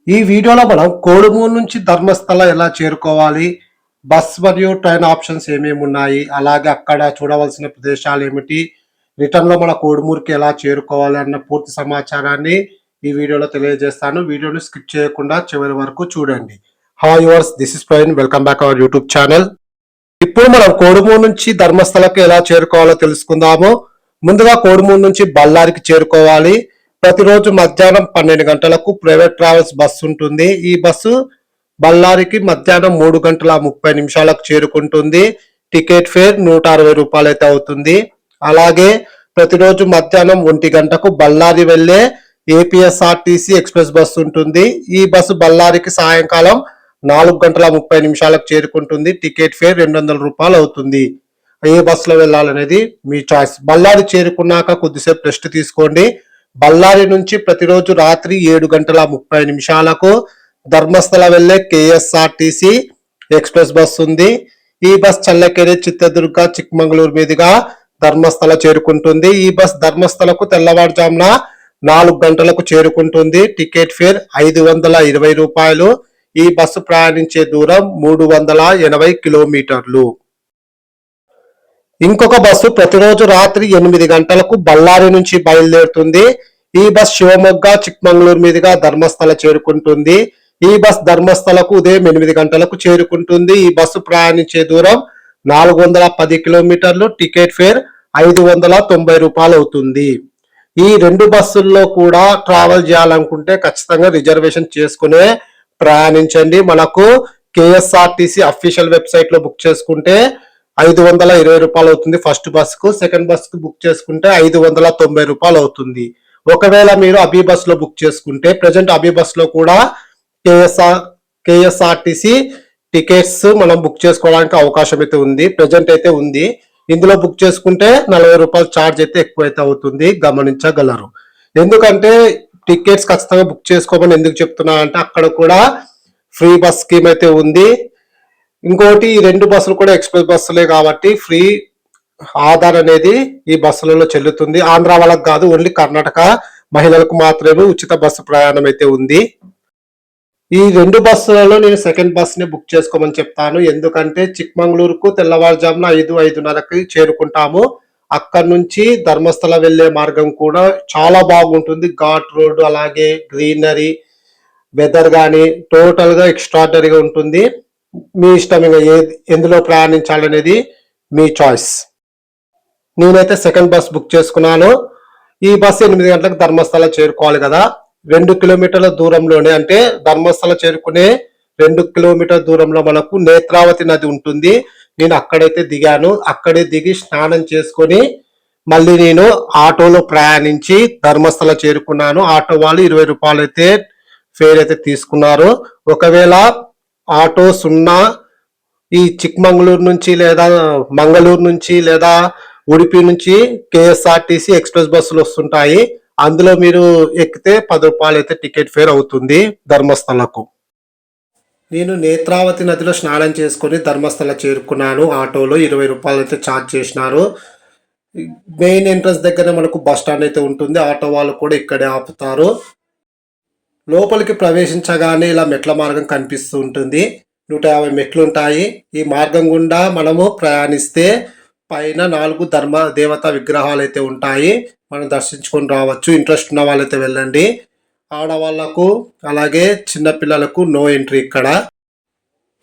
ఈ వీడియోలో మనం కోడుమూరు నుంచి ధర్మస్థల ఎలా చేరుకోవాలి, బస్ మరియు ట్రైన్ ఆప్షన్స్ ఏమేమి ఉన్నాయి, అలాగే అక్కడ చూడవలసిన ప్రదేశాలు ఏమిటి, రిటర్న్లో మన కోడుమూరుకి ఎలా చేరుకోవాలి అన్న పూర్తి సమాచారాన్ని ఈ వీడియోలో తెలియజేస్తాను. వీడియోని స్కిప్ చేయకుండా చివరి వరకు చూడండి. Hi yours, this is Praveen. Welcome back our YouTube channel. ఇప్పుడు మనం కోడుమూరు నుంచి ధర్మస్థలకు ఎలా చేరుకోవాలో తెలుసుకుందాము. ముందుగా కోడుమూరు నుంచి బళ్ళారికి చేరుకోవాలి. ప్రతిరోజు మధ్యాహ్నం 12 గంటలకు ప్రైవేట్ ట్రావెల్స్ బస్సు ఉంటుంది. ఈ బస్సు బళ్ళారికి మధ్యాహ్నం 3:30 చేరుకుంటుంది. టికెట్ ఫేర్ 160 రూపాయలు అయితే అవుతుంది. అలాగే ప్రతిరోజు మధ్యాహ్నం 1 గంటకు బళ్ళారి వెళ్లే ఏపీఎస్ఆర్టీసీ ఎక్స్ప్రెస్ బస్సు ఉంటుంది. ఈ బస్సు బళ్ళారికి సాయంకాలం 4:30 చేరుకుంటుంది. టికెట్ ఫేర్ 200 రూపాయలు అవుతుంది. ఏ బస్సులో వెళ్ళాలనేది మీ చాయిస్. బళ్ళారి చేరుకున్నాక కొద్దిసేపు రెస్ట్ తీసుకోండి. బళ్ళారి నుంచి ప్రతిరోజు రాత్రి 7:30 ధర్మస్థల వెళ్లే కేఎస్ఆర్టీసీ ఎక్స్ప్రెస్ బస్ ఉంది. ఈ బస్ చల్లకెరె, చిత్రదుర్గ, చిక్మంగళూరు మీదుగా ధర్మస్థల చేరుకుంటుంది. ఈ బస్ ధర్మస్థలకు తెల్లవారుజామున 4 గంటలకు చేరుకుంటుంది. టికెట్ ఫేర్ 520 రూపాయలు. ఈ బస్సు ప్రయాణించే దూరం 380 కిలోమీటర్లు. ఇంకొక బస్సు ప్రతిరోజు రాత్రి 8 గంటలకు బళ్ళారి నుంచి బయలుదేరుతుంది. ఈ బస్ శివమొగ్గ, చిక్మంగళూరు మీదుగా ధర్మస్థల చేరుకుంటుంది. ఈ బస్ ధర్మస్థలకు ఉదయం 8 గంటలకు చేరుకుంటుంది. ఈ బస్సు ప్రయాణించే దూరం 410 కిలోమీటర్లు. టికెట్ ఫేర్ 590 రూపాయలు అవుతుంది. ఈ రెండు బస్సుల్లో కూడా ట్రావెల్ చేయాలనుకుంటే ఖచ్చితంగా రిజర్వేషన్ చేసుకునే ప్రయాణించండి. మనకు కేఎస్ఆర్టీసీ అఫీషియల్ వెబ్సైట్ లో బుక్ చేసుకుంటే 520 రూపాయలు అవుతుంది ఫస్ట్ బస్ కు. సెకండ్ బస్ కు బుక్ చేసుకుంటే 590 రూపాయలు అవుతుంది. ఒకవేళ మీరు అబీ బస్ లో బుక్ చేసుకుంటే, ప్రజెంట్ అబీ బస్ లో కూడా కేఎస్ఆర్టీసీ టికెట్స్ మనం బుక్ చేసుకోవడానికి అవకాశం అయితే ఉంది. ప్రజెంట్ అయితే ఉంది. ఇందులో బుక్ చేసుకుంటే 40 రూపాయలు ఛార్జ్ అయితే ఎక్కువైతే అవుతుంది, గమనించగలరు. ఎందుకంటే టికెట్స్ ఖచ్చితంగా బుక్ చేసుకోమని ఎందుకు చెప్తున్నా అంటే, అక్కడ కూడా ఫ్రీ బస్ స్కీమ్ అయితే ఉంది. ఇంకోటి, ఈ రెండు బస్సులు కూడా ఎక్స్ప్రెస్ బస్సులే కాబట్టి ఫ్రీ ఆధార్ అనేది ఈ బస్సులలో చెల్లుతుంది. ఆంధ్ర వాళ్ళకి కాదు, ఓన్లీ కర్ణాటక మహిళలకు మాత్రమే ఉచిత బస్సు ప్రయాణం అయితే ఉంది. ఈ రెండు బస్సులలో నేను సెకండ్ బస్ ని బుక్ చేసుకోమని చెప్తాను. ఎందుకంటే చిక్మంగళూరుకు తెల్లవారుజామున 5:05 చేరుకుంటాము. అక్కడ నుంచి ధర్మస్థల వెళ్లే మార్గం కూడా చాలా బాగుంటుంది. ఘాట్ రోడ్, అలాగే గ్రీనరీ, వెదర్ కానీ టోటల్ గా ఎక్స్ట్రాడనరీగా ఉంటుంది. మీ ఇష్టం, ఇంకా ఎందులో ప్రయాణించాలనేది మీ చాయిస్. నేనైతే సెకండ్ బస్ బుక్ చేసుకున్నాను. ఈ బస్సు 8 గంటలకు ధర్మస్థల చేరుకోవాలి కదా. 2 కిలోమీటర్ల దూరంలోనే, అంటే ధర్మస్థల చేరుకునే 2 కిలోమీటర్ల దూరంలో మనకు నేత్రావతి నది ఉంటుంది. నేను అక్కడైతే దిగాను. అక్కడే దిగి స్నానం చేసుకొని మళ్ళీ నేను ఆటోలో ప్రయాణించి ధర్మస్థల చేరుకున్నాను. ఆటో వాళ్ళు 20 రూపాయలు అయితే ఫేర్ అయితే తీసుకున్నారు. ఒకవేళ ఆటో సున్నా ఈ చిక్మంగళూరు నుంచి లేదా మంగళూరు నుంచి లేదా ఉడిపి నుంచి కేఎస్ఆర్టీసీ ఎక్స్ప్రెస్ బస్సులు వస్తుంటాయి. అందులో మీరు ఎక్కితే 10 రూపాయలు అయితే టికెట్ ఫేర్ అవుతుంది ధర్మస్థలకు. నేను నేత్రావతి నదిలో స్నానం చేసుకొని ధర్మస్థల చేరుకున్నాను. ఆటోలో 20 రూపాయలు అయితే ఛార్జ్ చేసినారు. మెయిన్ ఎంట్రన్స్ దగ్గర మనకు బస్ స్టాండ్ అయితే ఉంటుంది. ఆటో వాళ్ళు కూడా ఇక్కడే ఆపుతారు. లోపలికి ప్రవేశించగానే ఇలా మెట్ల మార్గం కనిపిస్తూ ఉంటుంది. 150 మెట్లు ఉంటాయి. ఈ మార్గం గుండా మనము ప్రయాణిస్తే పైన 4 ధర్మ దేవతా విగ్రహాలు అయితే ఉంటాయి. మనం దర్శించుకొని రావచ్చు. ఇంట్రెస్ట్ ఉన్న వాళ్ళైతే వెళ్ళండి. ఆడవాళ్లకు అలాగే చిన్నపిల్లలకు నో ఎంట్రీ ఇక్కడ.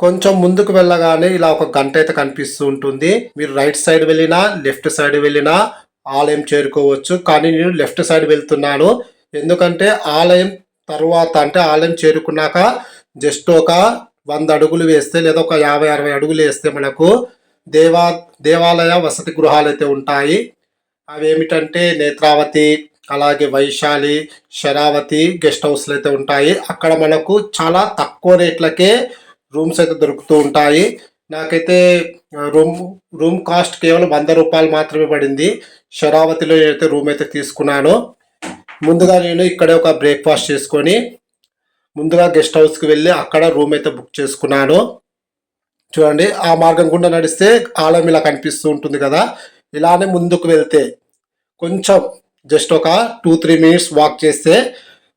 కొంచెం ముందుకు వెళ్ళగానే ఇలా ఒక గంట అయితే కనిపిస్తూ ఉంటుంది. మీరు రైట్ సైడ్ వెళ్ళినా లెఫ్ట్ సైడ్ వెళ్ళినా ఆలయం చేరుకోవచ్చు. కానీ నేను లెఫ్ట్ సైడ్ వెళ్తున్నాను. ఎందుకంటే ఆలయం తర్వాత, అంటే ఆలయం చేరుకున్నాక జస్ట్ ఒక 100 అడుగులు వేస్తే లేదా ఒక 50-60 అడుగులు వేస్తే మనకు దేవాలయ వసతి గృహాలు అయితే ఉంటాయి. అవి ఏమిటంటే నేత్రావతి, అలాగే వైశాలి, శరావతి గెస్ట్ హౌస్లు అయితే ఉంటాయి. అక్కడ మనకు చాలా తక్కువ రేట్లకే రూమ్స్ అయితే దొరుకుతూ ఉంటాయి. నాకైతే రూమ్ కాస్ట్ కేవలం 100 రూపాయలు మాత్రమే పడింది. శరావతిలో అయితే రూమ్ అయితే తీసుకున్నాను. ముందుగా నేను ఇక్కడే ఒక బ్రేక్ఫాస్ట్ చేసుకొని ముందుగా గెస్ట్ హౌస్కి వెళ్ళి అక్కడ రూమ్ అయితే బుక్ చేసుకున్నాను. చూడండి, ఆ మార్గం గుండా నడిస్తే ఆలయం ఇలా కనిపిస్తూ ఉంటుంది కదా. ఇలానే ముందుకు వెళ్తే కొంచెం జస్ట్ ఒక 2-3 మినిట్స్ వాక్ చేస్తే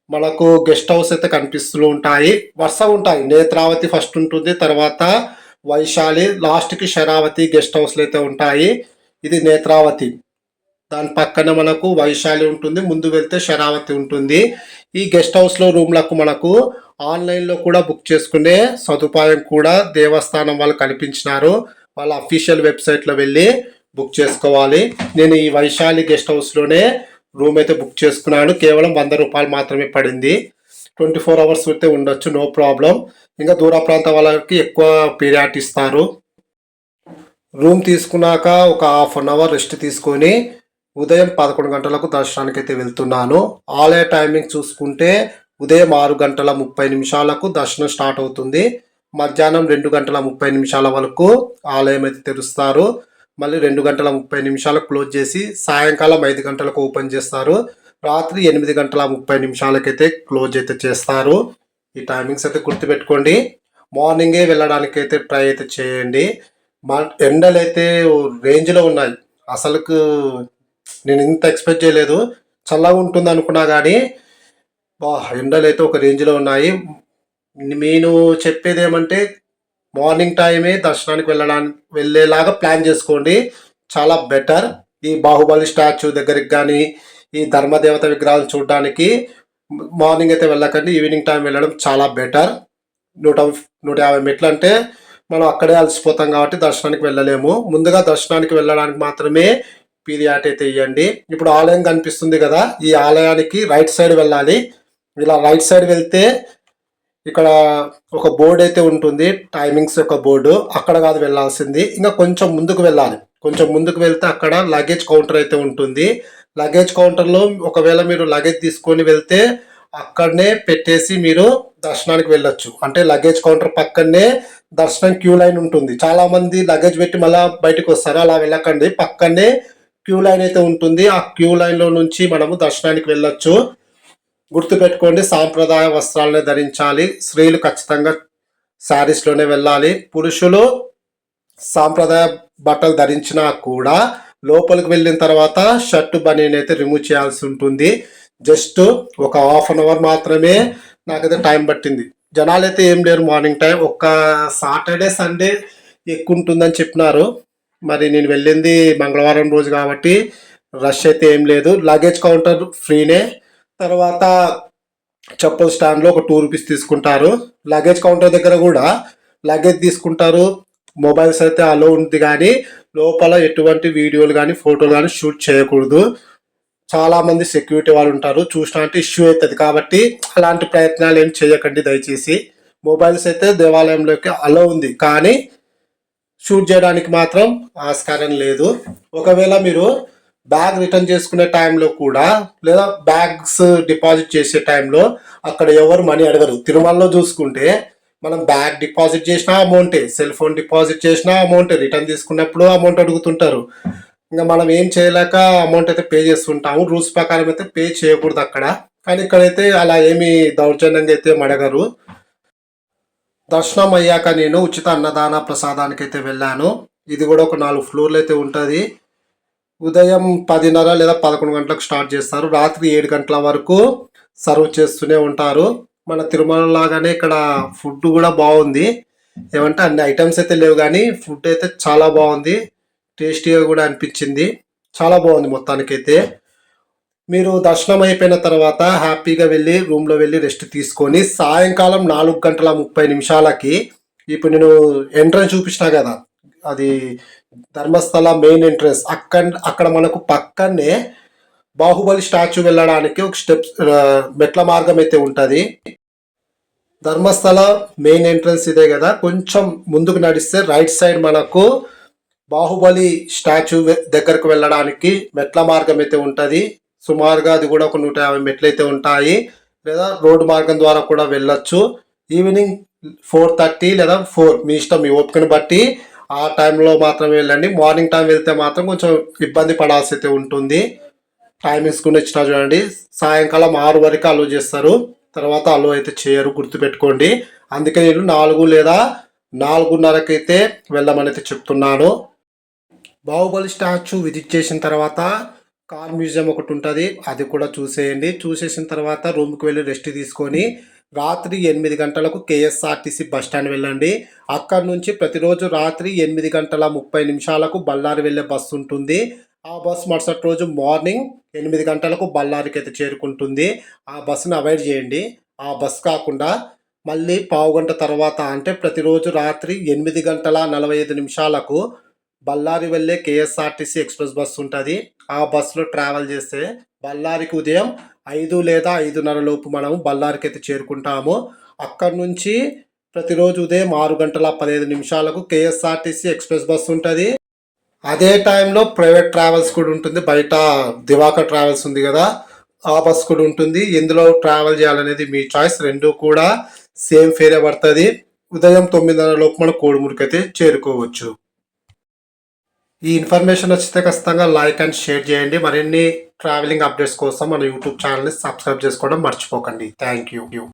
మనకు గెస్ట్ హౌస్ అయితే కనిపిస్తూ ఉంటాయి. వరుసగా ఉంటాయి. నేత్రావతి ఫస్ట్ ఉంటుంది. తర్వాత వైశాలి, లాస్ట్‌కి శరావతి గెస్ట్ హౌస్‌లు అయితే ఉంటాయి. ఇది నేత్రావతి. దాని పక్కన మనకు వైశాలి ఉంటుంది. ముందు వెళ్తే శరావతి ఉంటుంది. ఈ గెస్ట్ హౌస్‌లో రూమ్‌లకు మనకు ఆన్‌లైన్‌లో కూడా బుక్ చేసుకునే సదుపాయం కూడా దేవస్థానం వాళ్ళు కల్పించినారు. వాళ్ళ అఫీషియల్ వెబ్‌సైట్‌లో వెళ్ళి బుక్ చేసుకోవాలి. నేను ఈ వైశాలి గెస్ట్ హౌస్‌లోనే రూమ్ అయితే బుక్ చేసుకున్నాను. కేవలం ₹100 మాత్రమే పడింది. 24 అవర్స్ అయితే ఉండొచ్చు. No problem. ఇంకా దూర ప్రాంతం వాళ్ళకి ఎక్కువ పీరియాడిటీ ఇస్తారు. రూమ్ తీసుకున్నాక ఒక హాఫ్ అన్ అవర్ రెస్ట్ తీసుకొని ఉదయం 11 గంటలకు దర్శనానికి అయితే వెళ్తున్నాను. ఆలయ టైమింగ్ చూసుకుంటే ఉదయం 6:30 దర్శనం స్టార్ట్ అవుతుంది. మధ్యాహ్నం 2:30 వరకు ఆలయం అయితే తెరుస్తారు. మళ్ళీ 2:30 క్లోజ్ చేసి సాయంకాలం 5 గంటలకు ఓపెన్ చేస్తారు. రాత్రి 8:30 అయితే క్లోజ్ అయితే చేస్తారు. ఈ టైమింగ్స్ అయితే గుర్తుపెట్టుకోండి. మార్నింగే వెళ్ళడానికి అయితే ట్రై అయితే చేయండి. ఎండలు అయితే రేంజ్లో ఉన్నాయి. అసలుకు నేను ఇంత ఎక్స్పెక్ట్ చేయలేదు. చల్లగా ఉంటుంది అనుకున్నా కానీ ఎండలు అయితే ఒక రేంజ్లో ఉన్నాయి. నేను చెప్పేది ఏమంటే మార్నింగ్ టైమే దర్శనానికి వెళ్ళేలాగా ప్లాన్ చేసుకోండి. చాలా బెటర్. ఈ బాహుబలి స్టాచ్యూ దగ్గరికి కానీ ఈ ధర్మదేవత విగ్రహాలు చూడడానికి మార్నింగ్ అయితే వెళ్ళకండి. ఈవినింగ్ టైం వెళ్ళడం చాలా బెటర్. 150 మెట్లు అంటే మనం అక్కడే అలసిపోతాం కాబట్టి దర్శనానికి వెళ్ళలేము. ముందుగా దర్శనానికి వెళ్ళడానికి మాత్రమే పీరియాట్ అయితే ఇవ్వండి. ఇప్పుడు ఆలయం కనిపిస్తుంది కదా, ఈ ఆలయానికి రైట్ సైడ్ వెళ్ళాలి. ఇలా రైట్ సైడ్ వెళ్తే ఇక్కడ ఒక బోర్డు అయితే ఉంటుంది, టైమింగ్స్ యొక్క బోర్డు. అక్కడ కాదు వెళ్ళాల్సింది, ఇంకా కొంచెం ముందుకు వెళ్ళాలి. కొంచెం ముందుకు వెళ్తే అక్కడ లగేజ్ కౌంటర్ అయితే ఉంటుంది. లగేజ్ కౌంటర్లో ఒకవేళ మీరు లగేజ్ తీసుకొని వెళ్తే అక్కడనే పెట్టేసి మీరు దర్శనానికి వెళ్ళొచ్చు. అంటే లగేజ్ కౌంటర్ పక్కనే దర్శనం క్యూ లైన్ ఉంటుంది. చాలా మంది లగేజ్ పెట్టి మళ్ళీ బయటకు వస్తారు. అలా వెళ్ళకండి, పక్కనే క్యూ లైన్ అయితే ఉంటుంది. ఆ క్యూ లైన్లో నుంచి మనము దర్శనానికి వెళ్ళొచ్చు. గుర్తుపెట్టుకోండి, సాంప్రదాయ వస్త్రాలనే ధరించాలి. స్త్రీలు ఖచ్చితంగా శారీస్లోనే వెళ్ళాలి. పురుషులు సాంప్రదాయ బట్టలు ధరించినా కూడా లోపలికి వెళ్ళిన తర్వాత షర్టు బనీని అయితే రిమూవ్ చేయాల్సి ఉంటుంది. జస్ట్ ఒక హాఫ్ అన్ అవర్ మాత్రమే నాకైతే టైం పట్టింది. జనాలు అయితే ఏం లేరు మార్నింగ్ టైం. ఒక్క సాటర్డే సండే ఎక్కువ ఉంటుందని చెప్పినారు. మరి నేను వెళ్ళింది మంగళవారం రోజు కాబట్టి రష్ అయితే ఏం లేదు. లగేజ్ కౌంటర్ ఫ్రీనే. తర్వాత చెప్పుల స్టాండ్లో ఒక ₹2 తీసుకుంటారు. లగేజ్ కౌంటర్ దగ్గర కూడా లగేజ్ తీసుకుంటారు. మొబైల్స్ అయితే అలో ఉంది, కానీ లోపల ఎటువంటి వీడియోలు కానీ ఫోటోలు కానీ షూట్ చేయకూడదు. చాలామంది సెక్యూరిటీ వాళ్ళు ఉంటారు, చూసినా అంటే ఇష్యూ అవుతుంది. కాబట్టి అలాంటి ప్రయత్నాలు ఏం చేయకండి దయచేసి. మొబైల్స్ అయితే దేవాలయంలోకి అలో ఉంది, కానీ షూట్ చేయడానికి మాత్రం ఆస్కారం లేదు. ఒకవేళ మీరు బ్యాగ్ రిటర్న్ చేసుకునే టైంలో కూడా, లేదా బ్యాగ్స్ డిపాజిట్ చేసే టైంలో అక్కడ ఎవరు మనీ అడగరు. తిరుమలలో చూసుకుంటే మనం బ్యాగ్ డిపాజిట్ చేసిన అమౌంటే, సెల్ ఫోన్ డిపాజిట్ చేసిన అమౌంటే, రిటర్న్ తీసుకున్నప్పుడు అమౌంట్ అడుగుతుంటారు. ఇంకా మనం ఏం చేయలేక అమౌంట్ అయితే పే చేస్తుంటాము. రూల్స్ ప్రకారం అయితే పే చేయకూడదు అక్కడ. కానీ ఇక్కడైతే అలా ఏమి దౌర్జన్యంగా అయితే అడగరు. దర్శనం అయ్యాక నేను ఉచిత అన్నదాన ప్రసాదానికి అయితే వెళ్ళాను. ఇది కూడా ఒక 4 ఫ్లోర్లు అయితే ఉంటుంది. ఉదయం 10:30 లేదా 11 గంటలకు స్టార్ట్ చేస్తారు. రాత్రి 7 గంటల వరకు సర్వ్ చేస్తూనే ఉంటారు. మన తిరుమల లాగానే ఇక్కడ ఫుడ్ కూడా బాగుంది. ఏమంటే అన్ని ఐటమ్స్ అయితే లేవు, కానీ ఫుడ్ అయితే చాలా బాగుంది. టేస్టీగా కూడా అనిపించింది. చాలా బాగుంది మొత్తానికైతే. మీరు దర్శనం అయిపోయిన తర్వాత హ్యాపీగా వెళ్ళి రూమ్లో వెళ్ళి రెస్ట్ తీసుకొని సాయంకాలం 4:30 ఇప్పుడు నేను ఎంట్రన్స్ చూపించినా కదా, అది ధర్మస్థల మెయిన్ ఎంట్రన్స్. అక్కడ మనకు పక్కనే బాహుబలి స్టాచ్యూ వెళ్ళడానికి ఒక స్టెప్స్ మెట్ల మార్గం అయితే ఉంటుంది. ధర్మస్థల మెయిన్ ఎంట్రన్స్ ఇదే కదా, కొంచెం ముందుకు నడిస్తే రైట్ సైడ్ మనకు బాహుబలి స్టాచ్యూ దగ్గరకు వెళ్ళడానికి మెట్ల మార్గం అయితే ఉంటుంది. సుమారుగా అది కూడా ఒక 150 మెట్లు అయితే ఉంటాయి. లేదా రోడ్డు మార్గం ద్వారా కూడా వెళ్ళొచ్చు. ఈవినింగ్ 4:30 లేదా 4 మీ ఇష్టం, మీ ఓపికను బట్టి ఆ టైంలో మాత్రం వెళ్ళండి. మార్నింగ్ టైం వెళ్తే మాత్రం కొంచెం ఇబ్బంది పడాల్సి అయితే ఉంటుంది. టైమింగ్స్ కూడా ఇచ్చినా చూడండి. సాయంకాలం 6 వరకు అలో చేస్తారు, తర్వాత అలో అయితే చేయరు, గుర్తుపెట్టుకోండి. అందుకే నేను 4 లేదా 4:30 అయితే వెళ్ళమని అయితే చెప్తున్నాను. బాహుబలి స్టాచ్యూ విజిట్ చేసిన తర్వాత కార్ మ్యూజియం ఒకటి ఉంటుంది, అది కూడా చూసేయండి. చూసేసిన తర్వాత రూమ్కి వెళ్ళి రెస్ట్ తీసుకొని రాత్రి 8 గంటలకు కేఎస్ఆర్టీసీ బస్ స్టాండ్ వెళ్ళండి. అక్కడి నుంచి ప్రతిరోజు రాత్రి 8:30 బళ్ళారి వెళ్ళే బస్సు ఉంటుంది. ఆ బస్సు మరుసటి రోజు మార్నింగ్ 8 గంటలకు బళ్ళారికి అయితే చేరుకుంటుంది. ఆ బస్సును అవాయిడ్ చేయండి. ఆ బస్ కాకుండా మళ్ళీ పావుగంట తర్వాత అంటే ప్రతిరోజు రాత్రి 8:45 బళ్ళారి వెళ్ళే కేఎస్ఆర్టీసీ ఎక్స్ప్రెస్ బస్సు ఉంటుంది. ఆ బస్సులో ట్రావెల్ చేస్తే బళ్ళారికి ఉదయం 5 లేదా 5:30 లోపు మనం బళ్ళారికి అయితే చేరుకుంటాము. అక్కడి నుంచి ప్రతిరోజు ఉదయం 6:15 కేఎస్ఆర్టీసీ ఎక్స్ప్రెస్ బస్సు ఉంటుంది. అదే టైంలో ప్రైవేట్ ట్రావెల్స్ కూడా ఉంటుంది. బయట దివాకర్ ట్రావెల్స్ ఉంది కదా, ఆ బస్ కూడా ఉంటుంది. ఎందులో ట్రావెల్ చేయాలనేది మీ చాయిస్. రెండు కూడా సేమ్ ఫేరే పడుతుంది. ఉదయం 9:30 లోపు మనం కోడుమూరికి అయితే చేరుకోవచ్చు. ఈ ఇన్ఫర్మేషన్ వచ్చితే ఖచ్చితంగా లైక్ అండ్ షేర్ చేయండి. మరిన్ని ట్రావెలింగ్ అప్డేట్స్ కోసం మన యూట్యూబ్ ఛానల్ని సబ్స్క్రైబ్ చేసుకోవడం మర్చిపోకండి. Thank you.